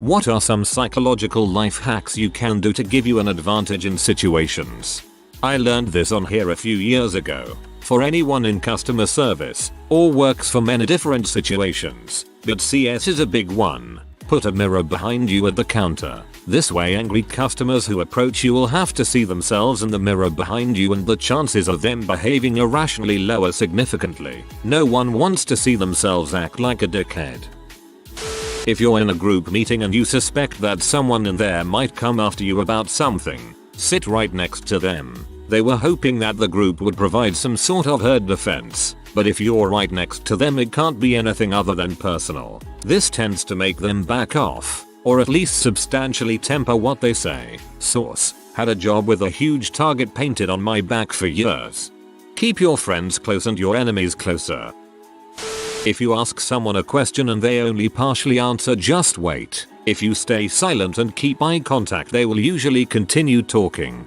What are some psychological life hacks you can do to give you an advantage in situations? I learned this on here a few years ago. For anyone in customer service, or works for many different situations, but CS is a big one. Put a mirror behind you at the counter. This way angry customers who approach you will have to see themselves in the mirror behind you and the chances of them behaving irrationally lower significantly. No one wants to see themselves act like a dickhead. If you're in a group meeting and you suspect that someone in there might come after you about something, sit right next to them. They were hoping that the group would provide some sort of herd defense, but if you're right next to them it can't be anything other than personal. This tends to make them back off, or at least substantially temper what they say. Source: had a job with a huge target painted on my back for years. Keep your friends close and your enemies closer. If you ask someone a question and they only partially answer, just wait. If you stay silent and keep eye contact, they will usually continue talking.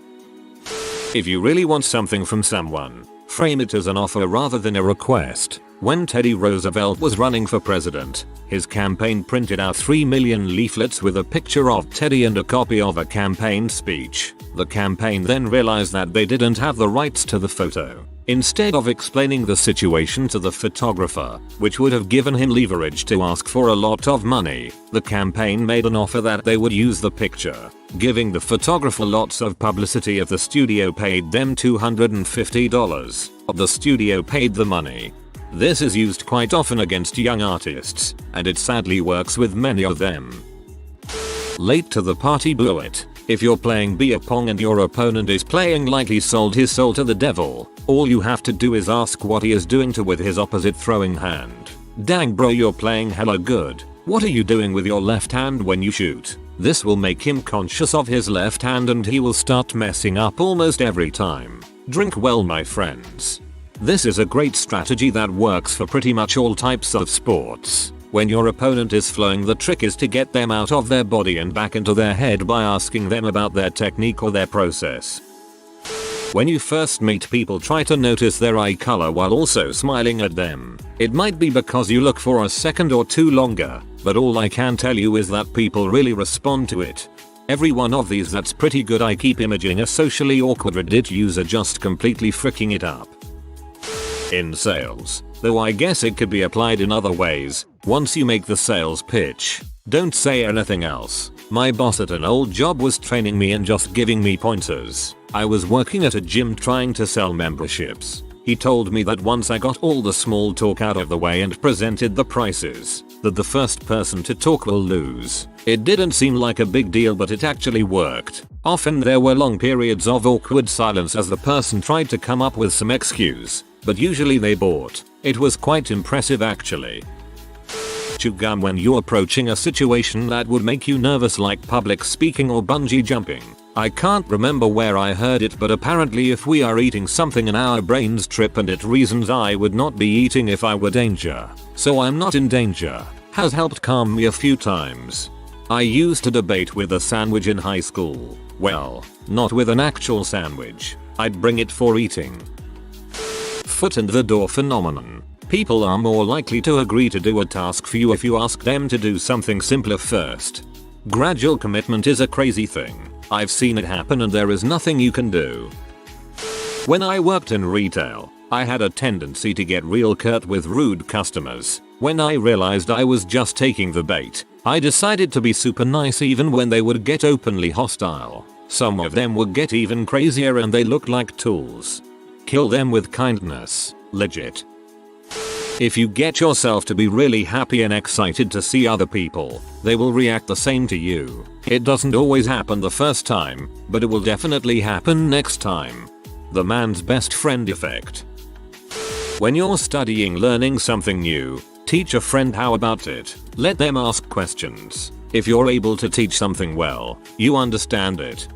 If you really want something from someone, frame it as an offer rather than a request. When Teddy Roosevelt was running for president, his campaign printed out 3 million leaflets with a picture of Teddy and a copy of a campaign speech. The campaign then realized that they didn't have the rights to the photo. Instead of explaining the situation to the photographer, which would have given him leverage to ask for a lot of money, the campaign made an offer that they would use the picture, giving the photographer lots of publicity if the studio paid them $250. The studio paid the money. This is used quite often against young artists, and it sadly works with many of them. Late to the party, boo it. If you're playing beer pong and your opponent is playing like he sold his soul to the devil, all you have to do is ask what he is doing to with his opposite throwing hand. Dang bro, you're playing hella good. What are you doing with your left hand when you shoot? This will make him conscious of his left hand and he will start messing up almost every time. Drink well, my friends. This is a great strategy that works for pretty much all types of sports. When your opponent is flowing, the trick is to get them out of their body and back into their head by asking them about their technique or their process. When you first meet people, try to notice their eye color while also smiling at them. It might be because you look for a second or two longer, but all I can tell you is that people really respond to it. Every one of these that's pretty good. I keep imaging a socially awkward Reddit user just completely freaking it up. In sales, though I guess it could be applied in other ways, once you make the sales pitch, don't say anything else. My boss at an old job was training me and just giving me pointers. I was working at a gym trying to sell memberships. He told me that once I got all the small talk out of the way and presented the prices, that the first person to talk will lose. It didn't seem like a big deal, but it actually worked. Often there were long periods of awkward silence as the person tried to come up with some excuse, but usually they bought. It was quite impressive actually. Chew gum when you're approaching a situation that would make you nervous, like public speaking or bungee jumping. I can't remember where I heard it, but apparently if we are eating something and our brains trip, and it reasons I would not be eating if I were danger. So I'm not in danger. Has helped calm me a few times. I used to debate with a sandwich in high school. Well, not with an actual sandwich. I'd bring it for eating. Foot in the door phenomenon. People are more likely to agree to do a task for you if you ask them to do something simpler first. Gradual commitment is a crazy thing. I've seen it happen and there is nothing you can do. When I worked in retail, I had a tendency to get real curt with rude customers. When I realized I was just taking the bait, I decided to be super nice even when they would get openly hostile. Some of them would get even crazier and they look like tools. Kill them with kindness. Legit. If you get yourself to be really happy and excited to see other people, they will react the same to you. It doesn't always happen the first time, but it will definitely happen next time. The man's best friend effect. When you're studying, learning something new, teach a friend how about it. Let them ask questions. If you're able to teach something well, you understand it.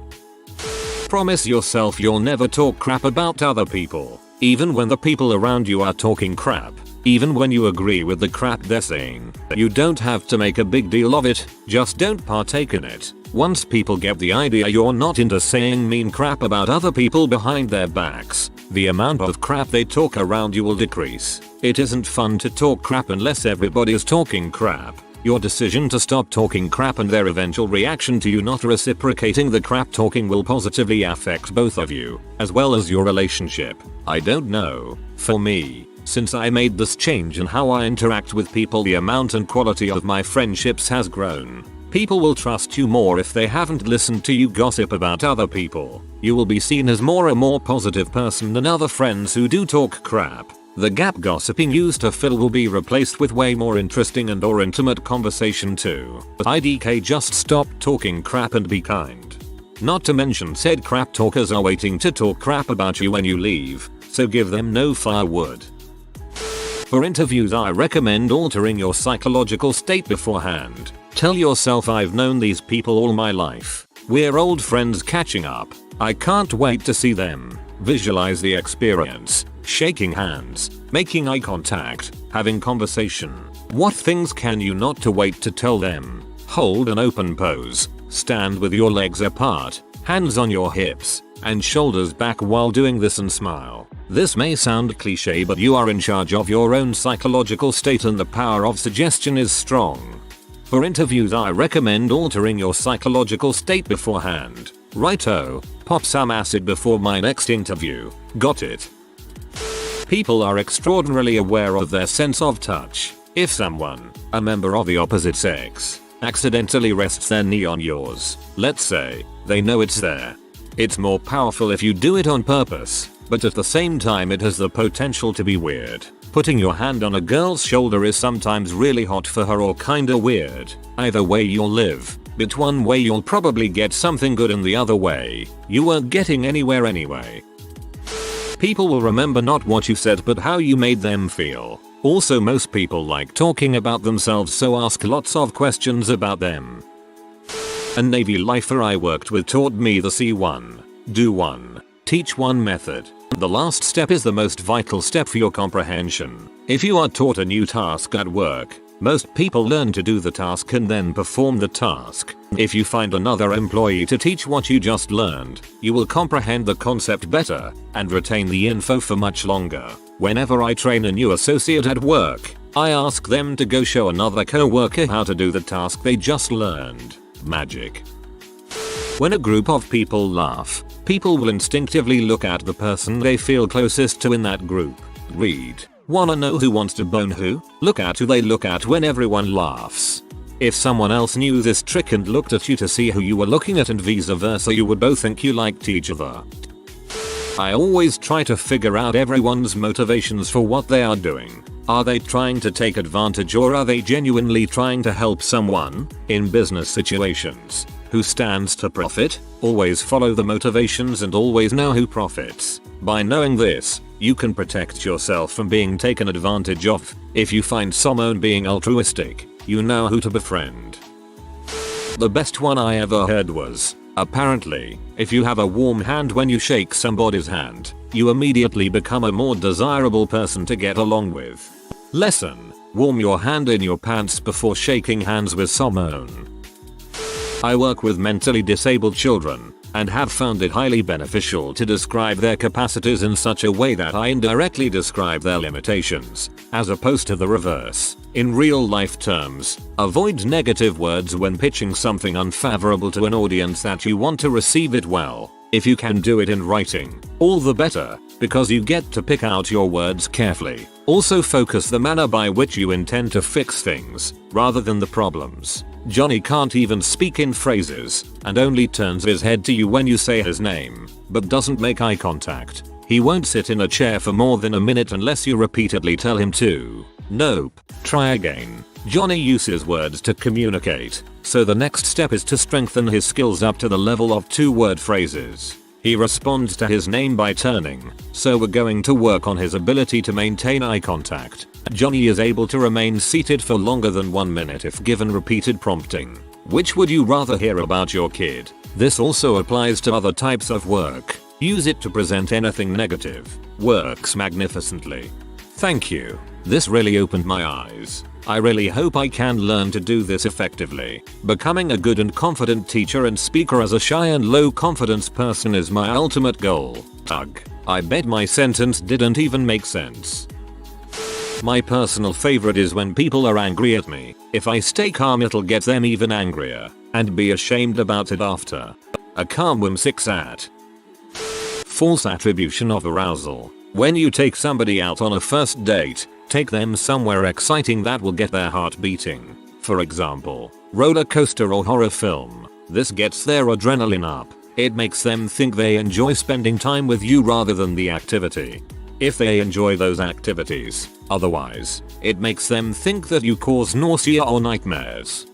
Promise yourself you'll never talk crap about other people, even when the people around you are talking crap. Even when you agree with the crap they're saying, you don't have to make a big deal of it, just don't partake in it. Once people get the idea you're not into saying mean crap about other people behind their backs, the amount of crap they talk around you will decrease. It isn't fun to talk crap unless everybody's talking crap. Your decision to stop talking crap and their eventual reaction to you not reciprocating the crap talking will positively affect both of you, as well as your relationship. I don't know. For me, since I made this change in how I interact with people, the amount and quality of my friendships has grown. People will trust you more if they haven't listened to you gossip about other people. You will be seen as a more positive person than other friends who do talk crap. The gap gossiping used to fill will be replaced with way more interesting and or intimate conversation too. IDK, just stop talking crap and be kind. Not to mention said crap talkers are waiting to talk crap about you when you leave, so give them no firewood. For interviews, I recommend altering your psychological state beforehand. Tell yourself, I've known these people all my life. We're old friends catching up. I can't wait to see them. Visualize the experience. Shaking hands, making eye contact, having conversation. What things can you not to wait to tell them? Hold an open pose. Stand with your legs apart, hands on your hips, and shoulders back while doing this and smile. This may sound cliche, but you are in charge of your own psychological state and the power of suggestion is strong. For interviews, I recommend altering your psychological state beforehand. Righto, pop some acid before my next interview. Got it? People are extraordinarily aware of their sense of touch. If someone, a member of the opposite sex, accidentally rests their knee on yours, let's say, they know it's there. It's more powerful if you do it on purpose, but at the same time it has the potential to be weird. Putting your hand on a girl's shoulder is sometimes really hot for her or kinda weird. Either way you'll live, but one way you'll probably get something good and the other way, you weren't getting anywhere anyway. People will remember not what you said but how you made them feel. Also, most people like talking about themselves, so ask lots of questions about them. A Navy lifer I worked with taught me the see one, do one, teach one method. The last step is the most vital step for your comprehension. If you are taught a new task at work, most people learn to do the task and then perform the task. If you find another employee to teach what you just learned, you will comprehend the concept better and retain the info for much longer. Whenever I train a new associate at work, I ask them to go show another coworker how to do the task they just learned. Magic. When a group of people laugh, people will instinctively look at the person they feel closest to in that group. Read. Wanna know who wants to bone who? Look at who they look at when everyone laughs. If someone else knew this trick and looked at you to see who you were looking at and vice versa, you would both think you liked each other. I always try to figure out everyone's motivations for what they are doing. Are they trying to take advantage or are they genuinely trying to help someone? In business situations, who stands to profit? Always follow the motivations and always know who profits. By knowing this, you can protect yourself from being taken advantage of. If you find someone being altruistic, you know who to befriend. The best one I ever heard was, apparently, if you have a warm hand when you shake somebody's hand, you immediately become a more desirable person to get along with. Lesson: warm your hand in your pants before shaking hands with someone. I work with mentally disabled children and have found it highly beneficial to describe their capacities in such a way that I indirectly describe their limitations, as opposed to the reverse. In real life terms, avoid negative words when pitching something unfavorable to an audience that you want to receive it well. If you can do it in writing, all the better, because you get to pick out your words carefully. Also focus the manner by which you intend to fix things, rather than the problems. Johnny can't even speak in phrases, and only turns his head to you when you say his name, but doesn't make eye contact. He won't sit in a chair for more than a minute unless you repeatedly tell him to. Nope. Try again. Johnny uses words to communicate, so the next step is to strengthen his skills up to the level of 2-word phrases. He responds to his name by turning, so we're going to work on his ability to maintain eye contact. Johnny is able to remain seated for longer than 1 minute if given repeated prompting. Which would you rather hear about your kid? This also applies to other types of work. Use it to present anything negative. Works magnificently. Thank you. This really opened my eyes. I really hope I can learn to do this effectively. Becoming a good and confident teacher and speaker as a shy and low confidence person is my ultimate goal. Ugh. I bet my sentence didn't even make sense. My personal favorite is when people are angry at me. If I stay calm, it'll get them even angrier and be ashamed about it after. A calm whimsic at. False attribution of arousal. When you take somebody out on a first date, take them somewhere exciting that will get their heart beating. For example, roller coaster or horror film. This gets their adrenaline up. It makes them think they enjoy spending time with you rather than the activity. If they enjoy those activities, otherwise, it makes them think that you cause nausea or nightmares.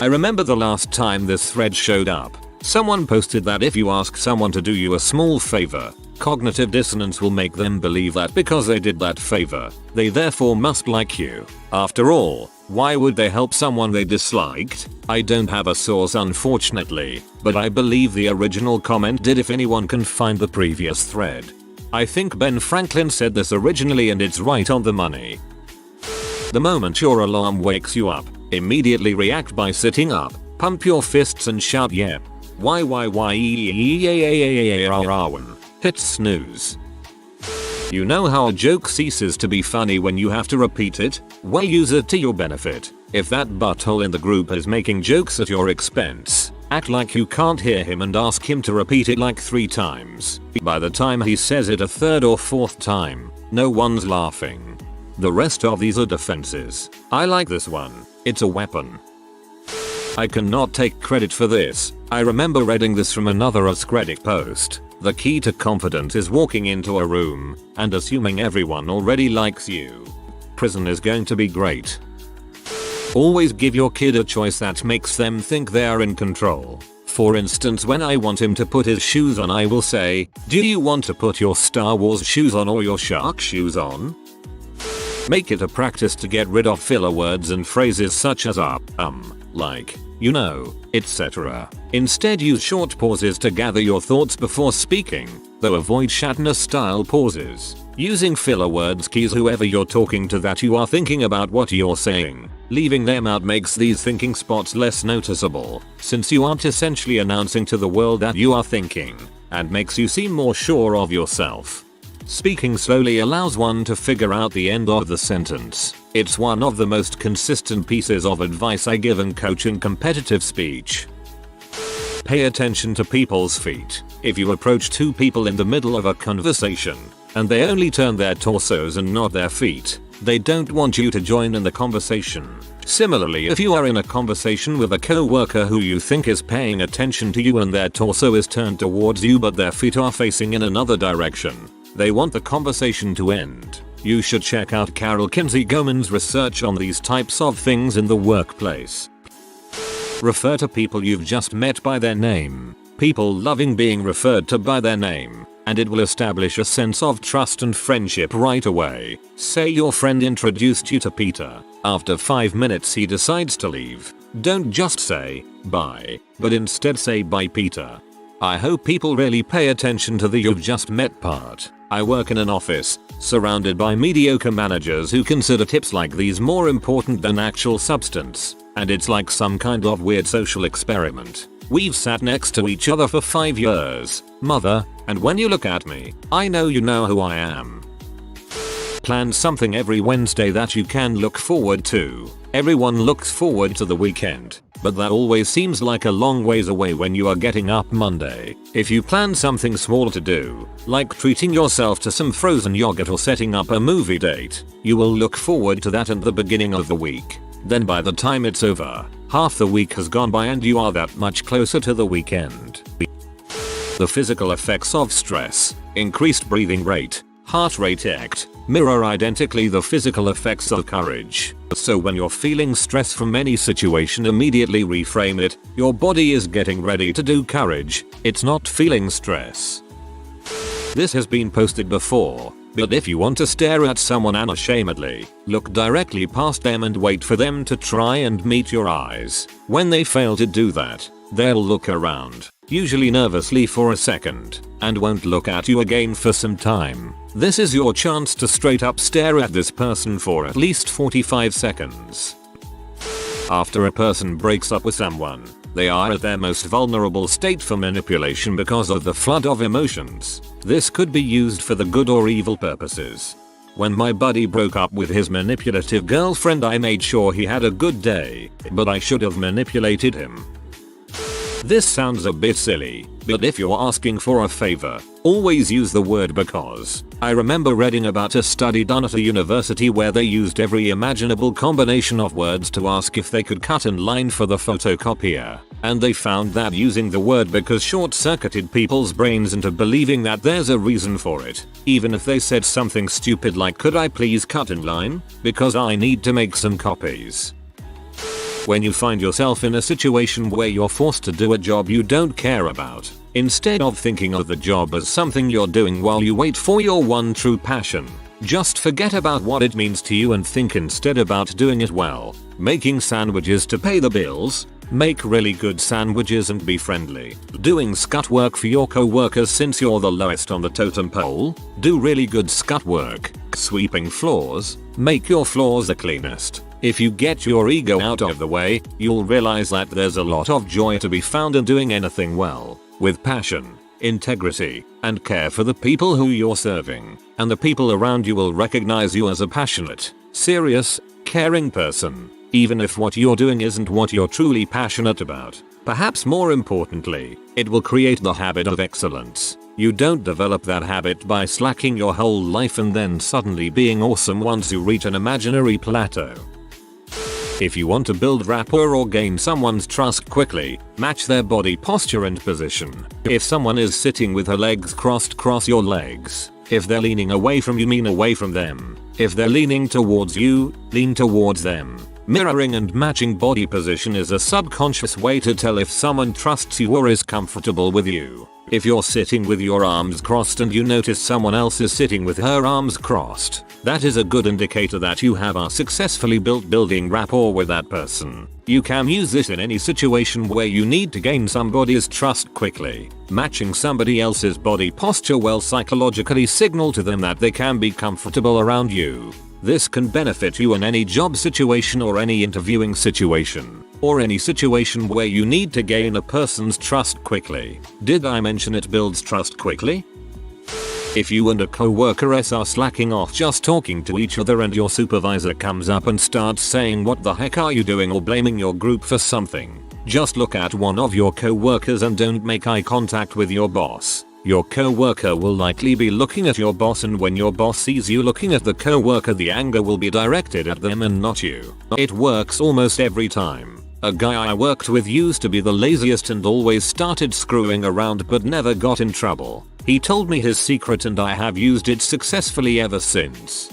I remember the last time this thread showed up. Someone posted that if you ask someone to do you a small favor, cognitive dissonance will make them believe that because they did that favor, they therefore must like you. After all, why would they help someone they disliked? I don't have a source unfortunately, but I believe the original comment did if anyone can find the previous thread. I think Ben Franklin said this originally and it's right on the money. The moment your alarm wakes you up, immediately react by sitting up, pump your fists and shout yeah. Why hit snooze. You know how a joke ceases to be funny when you have to repeat it? Well, use it to your benefit. If that butthole in the group is making jokes at your expense, act like you can't hear him and ask him to repeat it like 3 times. By the time he says it a 3rd or 4th time, no one's laughing. The rest of these are defenses. I like this one. It's a weapon. I cannot take credit for this. I remember reading this from another Ask Reddit post. The key to confidence is walking into a room and assuming everyone already likes you. Prison is going to be great. Always give your kid a choice that makes them think they are in control. For instance, when I want him to put his shoes on, I will say, "Do you want to put your Star Wars shoes on or your shark shoes on?" Make it a practice to get rid of filler words and phrases such as like, you know, etc. Instead, use short pauses to gather your thoughts before speaking, though avoid Shatner-style pauses. Using filler words keys whoever you're talking to that you are thinking about what you're saying. Leaving them out makes these thinking spots less noticeable, since you aren't essentially announcing to the world that you are thinking, and makes you seem more sure of yourself. Speaking slowly allows one to figure out the end of the sentence. It's one of the most consistent pieces of advice I give and coach in competitive speech. Pay attention to people's feet. If you approach 2 people in the middle of a conversation, and they only turn their torsos and not their feet, they don't want you to join in the conversation. Similarly, if you are in a conversation with a co-worker who you think is paying attention to you and their torso is turned towards you but their feet are facing in another direction, they want the conversation to end. You should check out Carol Kinsey Goman's research on these types of things in the workplace. Refer to people you've just met by their name. People loving being referred to by their name, and it will establish a sense of trust and friendship right away. Say your friend introduced you to Peter. After 5 minutes he decides to leave. Don't just say, bye, but instead say bye Peter. I hope people really pay attention to the you've just met part. I work in an office, surrounded by mediocre managers who consider tips like these more important than actual substance, and it's like some kind of weird social experiment. We've sat next to each other for 5 years, mother, and when you look at me, I know you know who I am. Plan something every Wednesday that you can look forward to. Everyone looks forward to the weekend, but that always seems like a long ways away when you are getting up Monday. If you plan something small to do, like treating yourself to some frozen yogurt or setting up a movie date, you will look forward to that at the beginning of the week. Then by the time it's over, half the week has gone by and you are that much closer to the weekend. The physical effects of stress, increased breathing rate, heart rate mirror identically the physical effects of courage. So when you're feeling stress from any situation, immediately reframe it. Your body is getting ready to do courage, it's not feeling stress. This has been posted before, but if you want to stare at someone unashamedly, look directly past them and wait for them to try and meet your eyes. When they fail to do that, they'll look around, usually nervously for a second, and won't look at you again for some time. This is your chance to straight up stare at this person for at least 45 seconds. After a person breaks up with someone, they are at their most vulnerable state for manipulation because of the flood of emotions. This could be used for the good or evil purposes. When my buddy broke up with his manipulative girlfriend, I made sure he had a good day, but I should have manipulated him. This sounds a bit silly, but if you're asking for a favor, always use the word because. I remember reading about a study done at a university where they used every imaginable combination of words to ask if they could cut in line for the photocopier, and they found that using the word because short-circuited people's brains into believing that there's a reason for it, even if they said something stupid like could I please cut in line, because I need to make some copies. When you find yourself in a situation where you're forced to do a job you don't care about, instead of thinking of the job as something you're doing while you wait for your one true passion, just forget about what it means to you and think instead about doing it well. Making sandwiches to pay the bills? Make really good sandwiches and be friendly. Doing scut work for your co-workers since you're the lowest on the totem pole? Do really good scut work. Sweeping floors? Make your floors the cleanest. If you get your ego out of the way, you'll realize that there's a lot of joy to be found in doing anything well, with passion, integrity, and care for the people who you're serving, and the people around you will recognize you as a passionate, serious, caring person, even if what you're doing isn't what you're truly passionate about. Perhaps more importantly, it will create the habit of excellence. You don't develop that habit by slacking your whole life and then suddenly being awesome once you reach an imaginary plateau. If you want to build rapport or gain someone's trust quickly, match their body posture and position. If someone is sitting with her legs crossed, cross your legs. If they're leaning away from you, lean away from them. If they're leaning towards you, lean towards them. Mirroring and matching body position is a subconscious way to tell if someone trusts you or is comfortable with you. If you're sitting with your arms crossed and you notice someone else is sitting with her arms crossed, that is a good indicator that you have successfully building rapport with that person. You can use this in any situation where you need to gain somebody's trust quickly. Matching somebody else's body posture will psychologically signal to them that they can be comfortable around you. This can benefit you in any job situation or any interviewing situation, or any situation where you need to gain a person's trust quickly. Did I mention it builds trust quickly? If you and a co-worker are slacking off just talking to each other and your supervisor comes up and starts saying what the heck are you doing or blaming your group for something, just look at one of your co-workers and don't make eye contact with your boss. Your co-worker will likely be looking at your boss, and when your boss sees you looking at the co-worker, the anger will be directed at them and not you. It works almost every time. A guy I worked with used to be the laziest and always started screwing around but never got in trouble. He told me his secret and I have used it successfully ever since.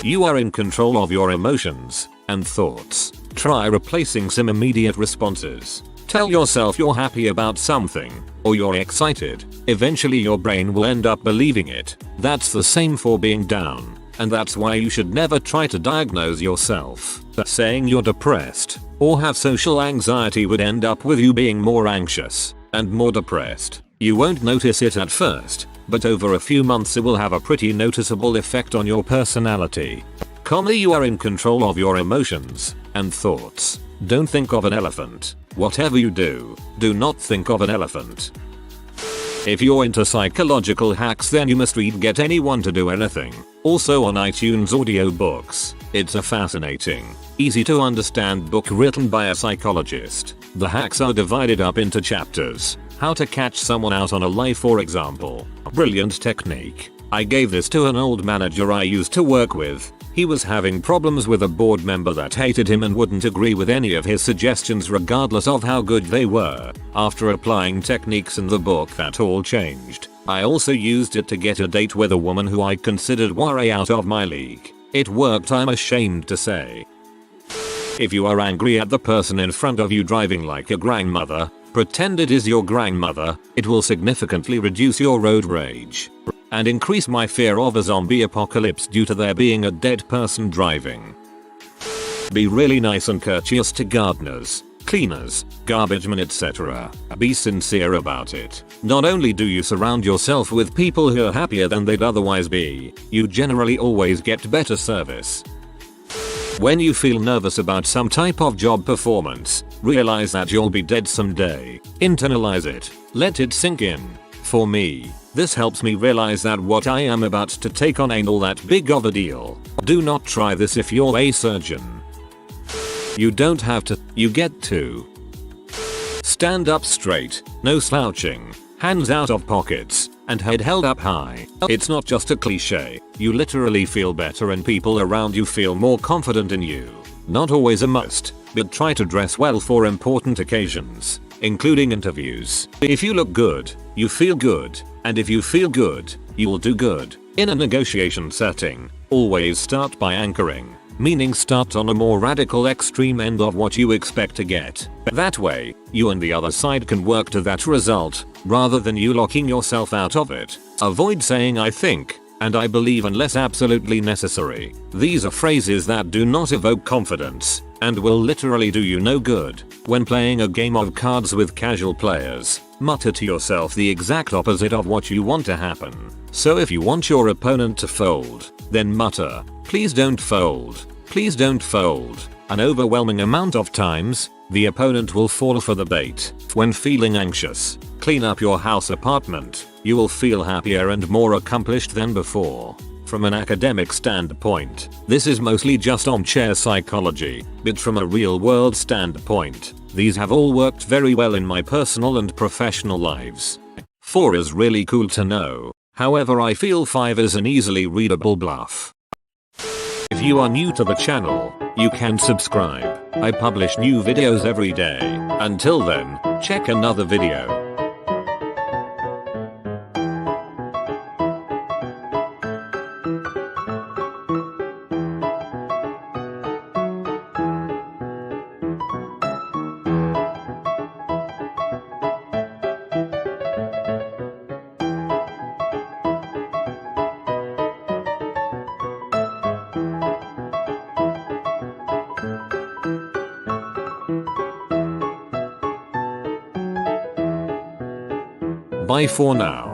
You are in control of your emotions and thoughts. Try replacing some immediate responses. Tell yourself you're happy about something, or you're excited. Eventually your brain will end up believing it. That's the same for being down, and that's why you should never try to diagnose yourself. Saying you're depressed or have social anxiety would end up with you being more anxious and more depressed. You won't notice it at first, but over a few months it will have a pretty noticeable effect on your personality. Commonly, you are in control of your emotions and thoughts. Don't think of an elephant. Whatever you do, do not think of an elephant. If you're into psychological hacks, then you must read Get Anyone to Do Anything, also on iTunes audiobooks. It's a fascinating, easy to understand book written by a psychologist. The hacks are divided up into chapters. How to catch someone out on a lie, for example. Brilliant technique. I gave this to an old manager I used to work with. He was having problems with a board member that hated him and wouldn't agree with any of his suggestions regardless of how good they were. After applying techniques in the book, that all changed. I also used it to get a date with a woman who I considered way out of my league. It worked, I'm ashamed to say. If you are angry at the person in front of you driving like a grandmother, pretend it is your grandmother. It will significantly reduce your road rage and increase my fear of a zombie apocalypse due to there being a dead person driving. Be really nice and courteous to gardeners, cleaners, garbage men, etc. Be sincere about it. Not only do you surround yourself with people who are happier than they'd otherwise be, you generally always get better service. When you feel nervous about some type of job performance, realize that you'll be dead someday. Internalize it. Let it sink in. For me, This helps me realize that what I am about to take on ain't all that big of a deal. Do not try this if you're a surgeon. You don't have to, you get to. Stand up straight, no slouching, hands out of pockets, and head held up high. It's not just a cliche, you literally feel better and people around you feel more confident in you. Not always a must, but try to dress well for important occasions, including interviews. If you look good, you feel good, and if you feel good, you will do good. In a negotiation setting, always start by anchoring, meaning start on a more radical extreme end of what you expect to get. That way, you and the other side can work to that result, rather than you locking yourself out of it. Avoid saying I think, and I believe unless absolutely necessary. These are phrases that do not evoke confidence, and will literally do you no good. When playing a game of cards with casual players, mutter to yourself the exact opposite of what you want to happen. So if you want your opponent to fold, then mutter, please don't fold, please don't fold. An overwhelming amount of times, the opponent will fall for the bait. When feeling anxious, clean up your house apartment. You will feel happier and more accomplished than before. From an academic standpoint, this is mostly just armchair psychology, but from a real-world standpoint, these have all worked very well in my personal and professional lives. 4 is really cool to know, however I feel 5 is an easily readable bluff. If you are new to the channel, you can subscribe. I publish new videos every day. Until then, check another video. Bye for now.